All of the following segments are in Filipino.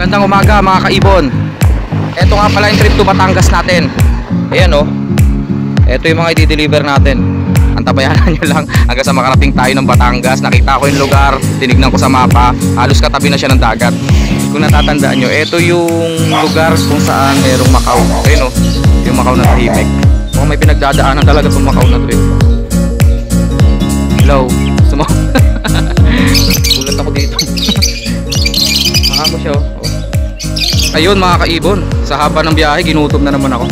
Magandang umaga mga kaibon. Ito nga pala yung trip to Batangas natin. Ayan o. Ito yung mga i-deliver natin. Antabayanan nyo lang hanggang sa makarating tayo ng Batangas. Nakita ko yung lugar, tinignan ko sa mapa. Halos katabi na siya ng dagat. Kung natatandaan nyo, ito yung lugar kung saan merong Macau. Ayan o, yung Macau na tahimik. Oh, may pinagdadaanan talaga itong Macau na to eh. Hello, sumo. Gulat ako dito. Mahamo siya oh. Ayun mga kaibon, sa haba ng biyahe ginutom na naman ako.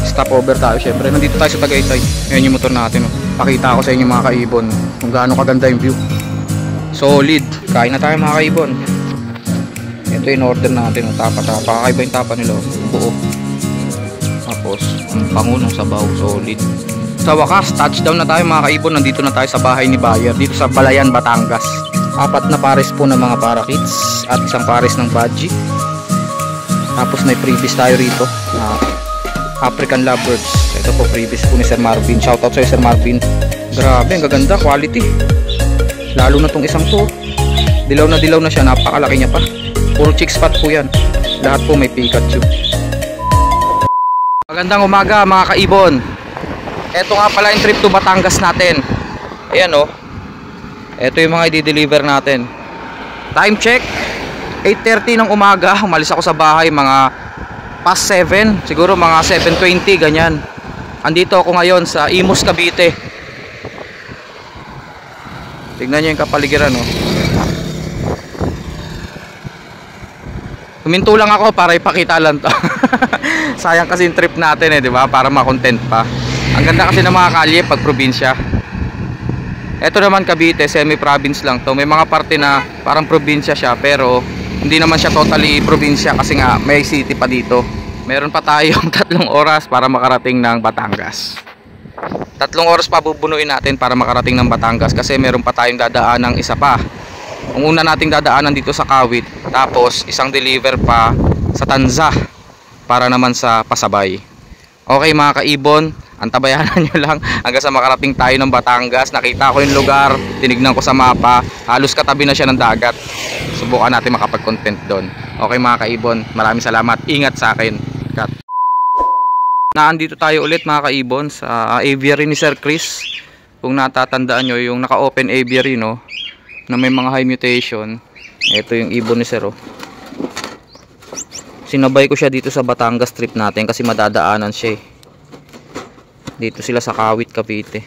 Stop over tayo syempre. Nandito tayo sa Tagaytay. Ngayon yung motor natin oh. Pakita ko sa inyo mga kaibon kung gaano kaganda yung view. Solid. Kain na tayo mga kaibon. Ito yung order natin oh. Tapa-tapa. Kakaiba yung tapa nila oh. Buo. Tapos ang pangunong sabaw. Solid. Sa wakas, touchdown na tayo mga kaibon. Nandito na tayo sa bahay ni Bayer. Dito sa Balayan, Batangas. 4 na pares po ng mga parakeets at isang pares ng budgie. Tapos may freebies tayo rito. African Lovebirds. Ito po freebies po ni Sir Marvin. Shoutout sa Sir Marvin. Grabe, ang gaganda, quality. Lalo na tong isang to. Dilaw na siya, napakalaki niya pa. Puro chick spot po yan. Lahat po may Pikachu. Magandang umaga mga kaibon. Ito nga pala yung trip to Batangas natin. Ayan o. Ito yung mga i-deliver natin. Time check 8:30 ng umaga. Umalis ako sa bahay mga past 7. Siguro mga 7:20 ganyan. Andito ako ngayon sa Imus, Cavite. Tignan nyo yung kapaligiran oh. Huminto lang ako para ipakita lang to. Sayang kasi yung trip natin eh, di ba? Para ma-content pa. Ang ganda kasi ng mga kalye pag probinsya. Ito naman Cavite, semi-province lang to. May mga parte na parang probinsya siya, pero hindi naman siya totally probinsya kasi nga may city pa dito. Meron pa tayong 3 oras para makarating ng Batangas. 3 oras pa bubunuin natin para makarating ng Batangas kasi meron pa tayong dadaan ng isa pa. Ang una nating dadaanan dito sa Kawit, tapos isang deliver pa sa Tanza para naman sa Pasabay. Okay mga kaibon, antabayanan nyo lang hanggang sa makarating tayo ng Batangas. Nakita ko yung lugar, tinignan ko sa mapa. Halos katabi na siya ng dagat. Subukan natin makapag-content doon. Okay mga kaibon, maraming salamat. Ingat sa akin. Cut. Naandito tayo ulit mga kaibon sa aviary ni Sir Chris. Kung natatandaan nyo yung naka-open aviary no, na may mga high mutation. Ito yung ibon ni Sir oh. Sinabay ko siya dito sa Batangas trip natin kasi madadaanan siya eh. Dito sila sa Kawit, Cavite.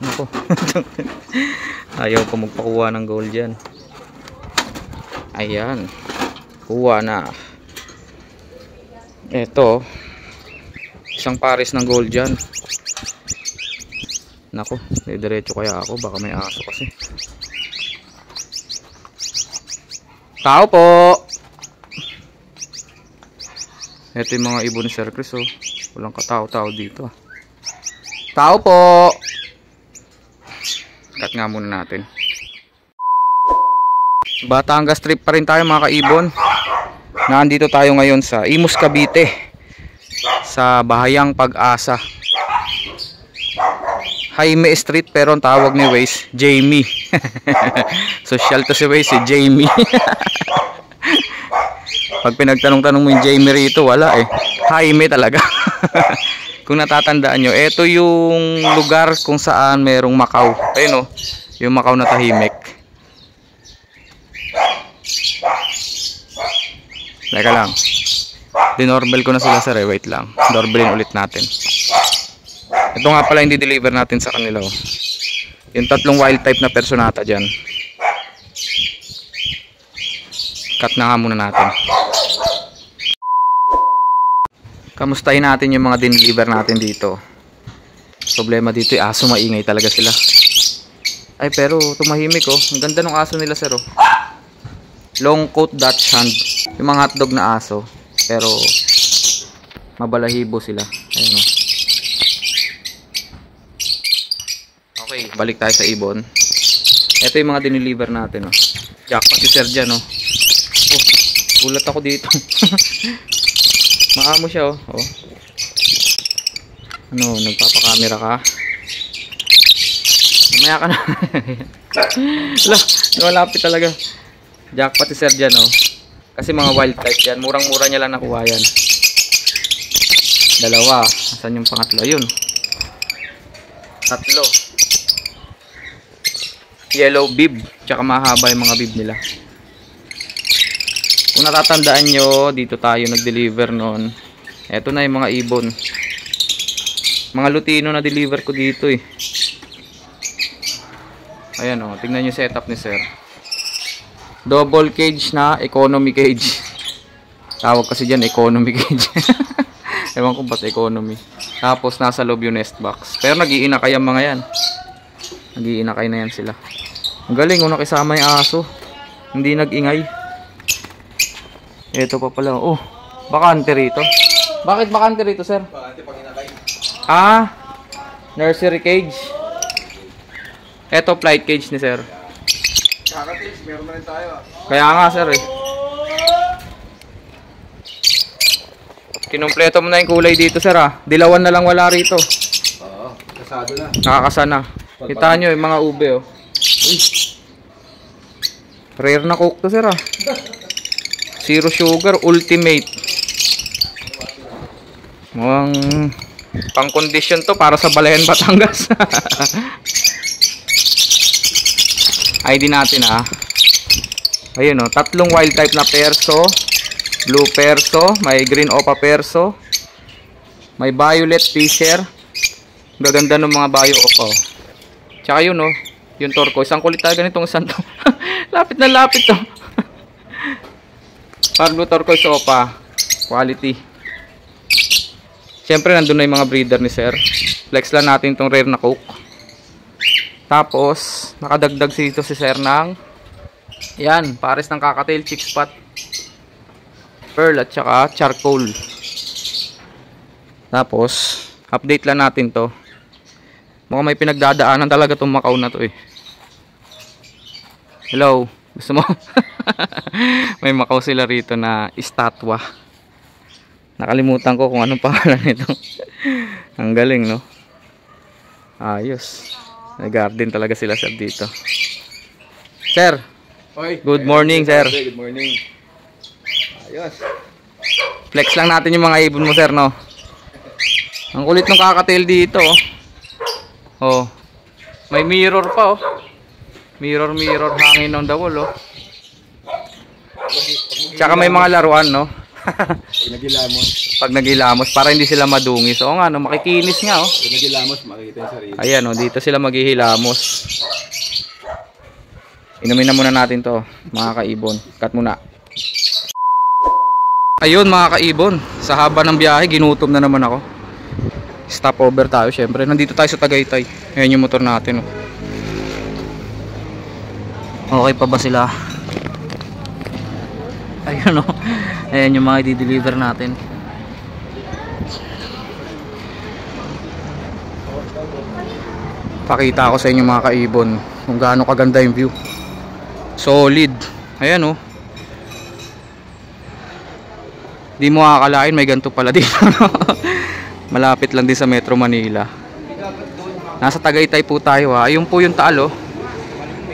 Nako. Ayaw ko magpakuha ng gold dyan. Ayan. Kuha na. Eto. Isang pares ng gold dyan. Nako. Diretso kaya ako. Baka may aso kasi. Tao po. Ito yung mga ibon ni Sir Chris oh. Walang katao-tao dito. Tao po. Cut nga muna natin. Batangas trip pa rin tayo mga kaibon. Nandito tayo ngayon sa Imus, Cavite. Sa Bahayang Pag-asa. Jaime Street pero ang tawag ni Waze Jamie. Social to si Waze si Jamie. Pag pinagtanong-tanong mo yung Jamie rito, wala eh. Jaime talaga. Kung natatandaan nyo, ito yung lugar kung saan merong Macau. Ayun o, yung Macau na tahimik. Teka lang. Dinorbel ko na sila sir eh. Wait lang. Doorbellin ulit natin. Ito nga pala yung di-deliver natin sa kanila oh. Yung 3 wild type na personata dyan. Cut na nga muna natin. Kamustahin natin yung mga dineliver natin dito. Problema dito yung aso, maingay talaga sila. Ay pero tumahimik oh. Ang ganda ng aso nila sir oh. Long coat Dutch hand. Yung mga hotdog na aso. Pero mabalahibo sila. Ayun oh. Okay, balik tayo sa ibon. Ito yung mga dineliver natin oh. Jackpot si sir dyan oh. Gulat ako dito. Maamo siya oh. Oh. Ano, nagpapakamera ka? Mamaya ka na. Ala, malapit talaga. Jackpot si sir dyan, oh. Kasi mga wild type yan. Murang-mura niya lang nakuha yan. Dalawa. Asan yung pangatlo? Yun. Tatlo. Yellow bib. Tsaka mahaba yung mga bib nila. Kung natatandaan nyo, dito tayo nag-deliver noon. Eto na yung mga ibon. Mga lutino na deliver ko dito eh. Ayan o, tingnan nyo setup ni sir. Double cage na economy cage. Tawag kasi dyan economy cage. Ewan ko ba't economy. Tapos nasa loob yung nest box. Pero nag-iinakay ang mga yan. Nag-iinakay na yan sila. Ang galing, nakisama yung aso. Hindi nag-ingay. Ito pa pala. Oh, bakante rito. Bakit bakante rito, sir? Bakante pag inakay. Ah, nursery cage. Ito flight cage ni sir. Kaka-cage, meron na rin tayo. Kaya nga, sir eh. Kinumpleto mo na yung kulay dito, sir ah. Dilawan na lang wala rito. Oo, kasado na. Nakakasa na. Kita nyo yung mga ube oh. Uy. Rare na coke to, sir ah. Zero sugar, ultimate. Mukhang pang condition to para sa Balayan, Batangas. ID natin ah. Ayun oh, tatlong wild type na perso, blue perso, may green opa perso, may violet fisher. Gaganda ng mga bio opa oh. Tsaka yun oh, yung turquoise. Ang kulit talaga nitong isang to. Lapit na lapit to. Par blue turquoise opa, quality. Siyempre nandun na yung mga breeder ni sir. Flex lang natin tong rare na coke. Tapos nakadagdag dito si sir ng yan, pares ng kakatail, chick spot, pearl at saka charcoal. Tapos update lang natin to. Mukhang may pinagdadaanan talaga tong Macau na to eh. Hello, gusto mo? May Macau sila rito na estatwa. Nakalimutan ko kung anong pangalan nito. Ang galing no. Ayos. May garden talaga sila sir dito. Sir. Oy, good morning sir. Good morning. Ayos. Flex lang natin yung mga ibon mo sir no. Ang kulit ng kakatail dito oh. Oh. May mirror pa oh. Mirror hangin on the wall oh. Tsaka may mga laruan no. Pag nagilamos para hindi sila madungis. Oo nga no, makikinis nga oh. Pag nagilamos makikita yung sarili. Ayan oh, dito sila maghihilamos. Inumin na muna natin to mga kaibon. Cut muna. Ayun mga kaibon, sa haba ng biyahe ginutom na naman ako. Stop over tayo syempre. Nandito tayo sa Tagaytay. Ayan yung motor natin oh. Okay pa ba sila? Ayun o. Ayan yung mga i-deliver natin. Pakita ko sa inyo mga kaibon kung gaano kaganda yung view. Solid. Ayan o. Di mo akalain may ganito pala dito. Malapit lang din sa Metro Manila. Nasa Tagaytay po tayo ha. Ayun po yung Taal o.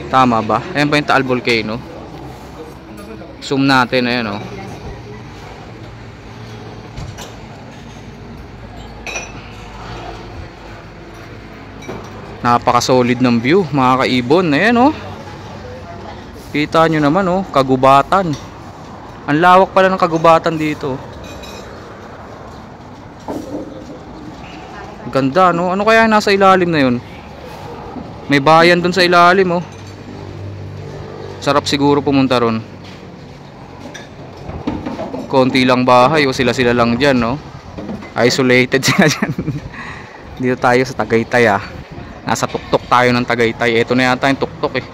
Tama ba? Ayan ba yung Taal Volcano? Zoom natin, ayan oh. Napaka-solid ng view, mga kaibon. Ayan oh. Kita nyo naman oh, kagubatan. Ang lawak pala ng kagubatan dito. Ganda no. Ano kaya nasa ilalim na yun? May bayan dun sa ilalim oh. Sarap siguro pumunta ron. Konti lang bahay o sila lang dyan no. Isolated sila dyan. Dito tayo sa Tagaytay ah. Nasa tuktok tayo ng Tagaytay. Ito na yata yung tuktok eh.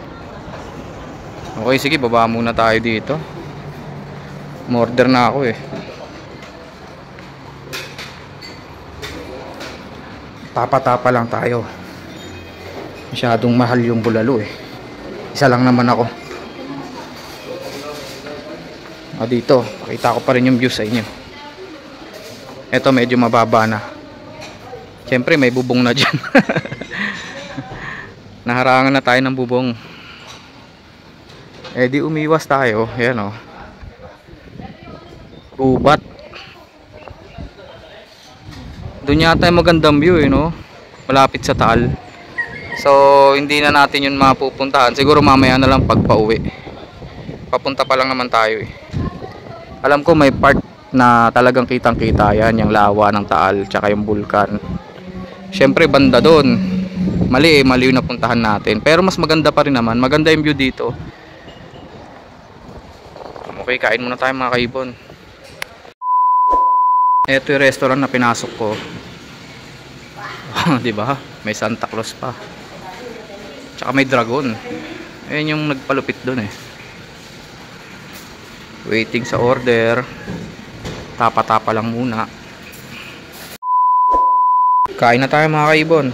Okay sige, baba muna tayo dito. Order na ako eh. Tapa-tapa lang tayo. Masyadong mahal yung bulalo eh. Isa lang naman ako. Dito, pakita ko pa rin yung view sa inyo. Ito medyo mababa na. Siyempre may bubong na dyan. Naharangan na tayo ng bubong. Eh di umiwas tayo. Ayan o. Gubat. Doon yata yung magandang view eh, no? Malapit sa Taal. So hindi na natin yun mapupuntahan. Siguro mamaya na lang pag pauwi. Papunta pa lang naman tayo eh. Alam ko may part na talagang kitang kita yan, yung lawa ng Taal tsaka yung bulkan. Syempre banda doon mali yung napuntahan natin, pero mas maganda pa rin naman. Maganda yung view dito. Okay, kain muna tayo mga kaibon. Ito yung restaurant na pinasok ko. Diba? May Santa Claus pa, tsaka may dragon. Ayun yung nagpalupit doon eh. Waiting sa order. Tapa-tapa lang muna. Kain na tayo mga kaibon.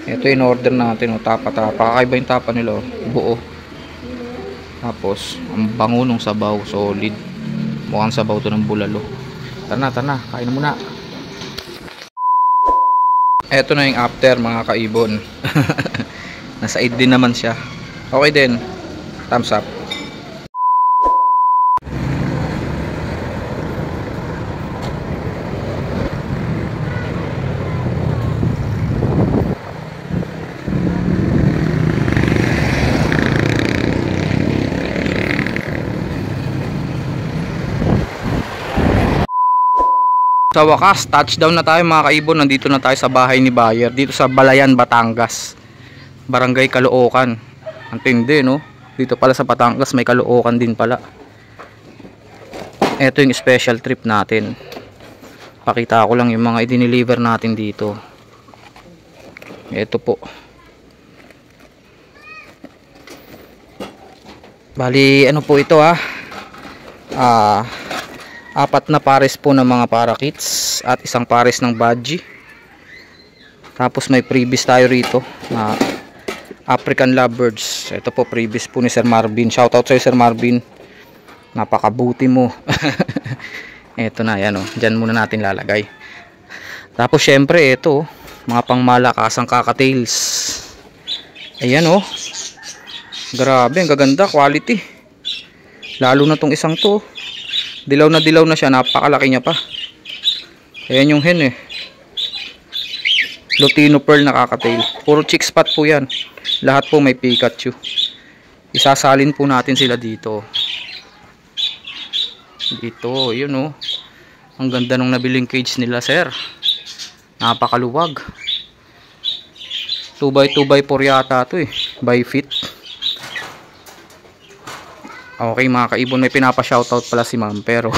Ito yung order natin, tapa-tapa. Kakaiba yung tapa nila, buo. Tapos ang bango nung sabaw, solid. Mukhang sabaw to ng bulalo. Tana, kain na muna. Ito na yung after mga kaibon. Nasa 8 din naman siya. Okay din. Thumbs up. Sa wakas, touchdown na tayo mga kaibon. Nandito na tayo sa bahay ni Bayer. Dito sa Balayan, Batangas. Barangay Caloocan. Ang tindi, no? Dito pala sa Batangas, may Caloocan din pala. Ito yung special trip natin. Pakita ko lang yung mga i-deliver natin dito. Ito po. Bali, ano po ito ha? 4 na pares po ng mga parakits at isang pares ng budgie. Tapos may freebies tayo rito na African lovebirds. Ito po freebies po ni Sir Marvin. Shoutout sa Sir Marvin. Napakabuti mo. Ito na yan oh. Diyan muna natin lalagay. Tapos syempre ito mga pangmalakasang kakatails. Ayan oh. Grabe, ang gaganda, quality. Lalo na tong isang to. Dilaw na siya, napakalaki niya pa. Ayan yung hen eh. Lutino pearl na kakatail. Puro chick spot po yan. Lahat po may Pikachu. Isasalin po natin sila dito. Dito, yun oh. Ang ganda nung nabiling cage nila sir. Napakaluwag. 2x2x4 yata to eh. By feet. Okay mga kaibon, may pinapa-shoutout pala si ma'am pero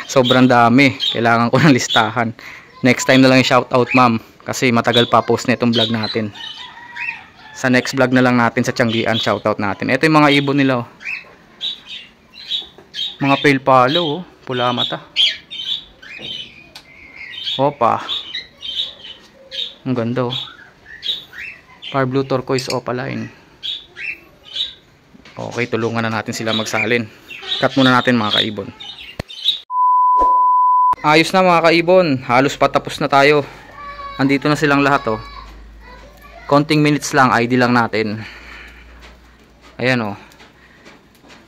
sobrang dami. Kailangan ko ng listahan. Next time na lang yung shoutout ma'am kasi matagal pa post na itong vlog natin. Sa next vlog na lang natin sa Tianggian shoutout natin. Ito yung mga ibon nila oh. Mga pale palo oh. Pula mata. Opa. Ang ganda oh. Far blue turquoise opaline. Okay, tulungan na natin sila magsalin. Cut muna natin mga kaibon. Ayos na mga kaibon. Halos patapos na tayo. Andito na silang lahat oh. Konting minutes lang, ID lang natin. Ayan oh.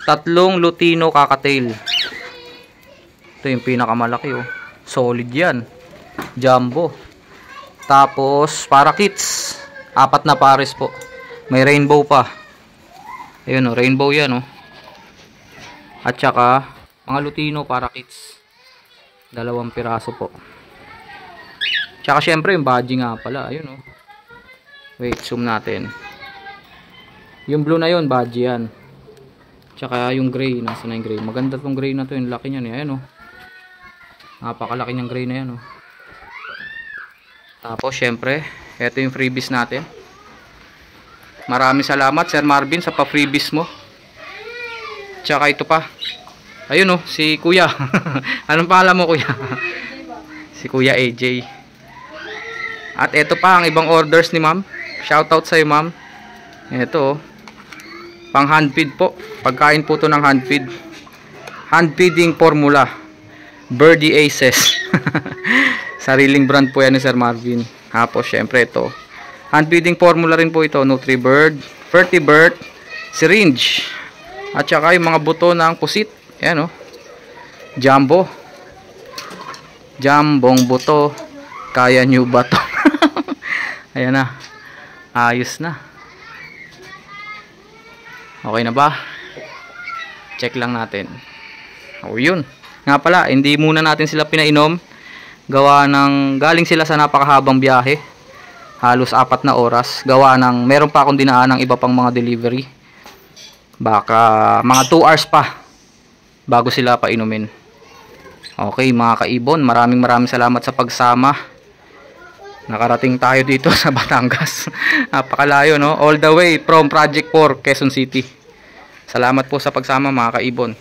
3 Lutino kakatail. Ito yung pinakamalaki oh. Solid yan. Jumbo. Tapos parakits. 4 na pares po. May rainbow pa. Ayun o, rainbow yan o. At saka mga Lutino parakits. 2 piraso po. Tsaka syempre yung budgie nga pala. Ayun o. Wait, zoom natin. Yung blue na yun, budgie yan. Tsaka yung gray, nasa na yung gray. Maganda tong gray na to, yung laki niyan eh. Ayun o. Napakalaki niyang gray na yan o. Tapos syempre, eto yung freebies natin. Maraming salamat Sir Marvin sa pa-freebies mo. Tsaka ito pa. Ayun oh, si Kuya. Anong pangalan mo Kuya? Si Kuya AJ. At ito pa ang ibang orders ni Ma'am. Shoutout sa iyo Ma'am. Ito oh. Pang hand feed po. Pagkain po to ng hand feed. Hand feeding formula. Birdie Aces. Sariling brand po yan ni Sir Marvin. Tapos syempre ito. Hand feeding formula rin po ito, Nutribird, Fertibird, syringe, at saka yung mga buto ng pusit. Ayan, oh. Jumbo. Jambong buto. Kaya nyo ba to? Ayan na. Ayos na. Okay na ba? Check lang natin. O yun. Nga pala, hindi muna natin sila pinainom. Gawa ng, galing sila sa napakahabang biyahe. Halos 4 na oras. Gawa ng, meron pa akong dinaan ng iba pang mga delivery. Baka mga 2 hours pa bago sila painumin. Okay mga kaibon, maraming salamat sa pagsama. Nakarating tayo dito sa Batangas. Napakalayo, no? All the way from Project 4, Quezon City. Salamat po sa pagsama mga kaibon.